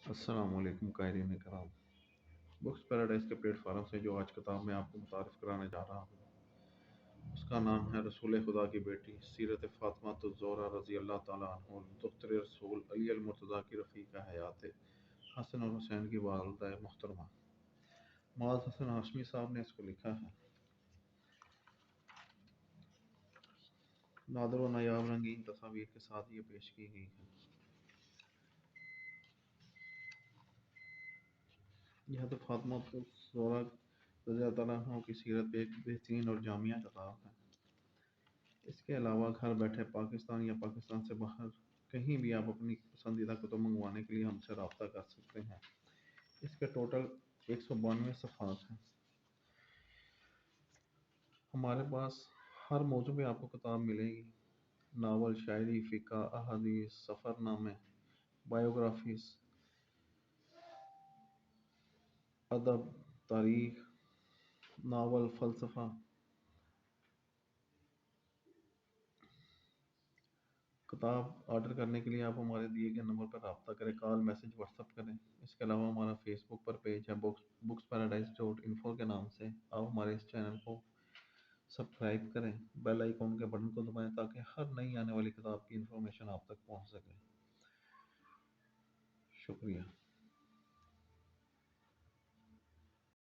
السلام علیکم قائرین کرام، بکس پیراڈائز کے پلیٹ فارم سے جو آج کتاب میں آپ کو متعارف کرانے جا رہا ہوں اس کا نام ہے رسول خدا کی بیٹی سیرت فاطمہ الزہرا رضی اللہ تعالیٰ عنہ، دختر رسول علی المرتضیٰ کی رفیقہ حیات حسن اور حسین کی والدہ محترمہ معاذ حسن ہاشمی صاحب نے اس کو لکھا ہے۔ نادر و نایاب رنگین تصاویر کے ساتھ یہ پیش کی گئی ہے۔ یہ تو فاطمہ الزہرا رضی اللہ تعالیٰ عنہ کی سیرت ایک بہترین اور جامع کتاب ہے۔ اس کے علاوہ گھر بیٹھے پاکستان یا پاکستان سے باہر کہیں بھی آپ اپنی پسندیدہ کتب منگوانے کے لیے ہم سے رابطہ کر سکتے ہیں۔ اس کے ٹوٹل 192 صفحات ہیں۔ ہمارے پاس ہر موضوع پہ آپ کو کتاب ملے گی: ناول، شاعری، فقہ، احادیث، سفر نامے، بایوگرافیز، ادب، تاریخ، ناول، فلسفہ۔ کتاب آرڈر کرنے کے لیے آپ ہمارے دیے گئے نمبر پر رابطہ کریں، کال، میسج، واٹس ایپ کریں۔ اس کے علاوہ ہمارا فیس بک پر پیج ہے booksparadise.info کے نام سے۔ آپ ہمارے اس چینل کو سبسکرائب کریں، بیل آئیکن کے بٹن کو دبائیں تاکہ ہر نئی آنے والی کتاب کی انفارمیشن آپ تک پہنچ سکے۔ شکریہ۔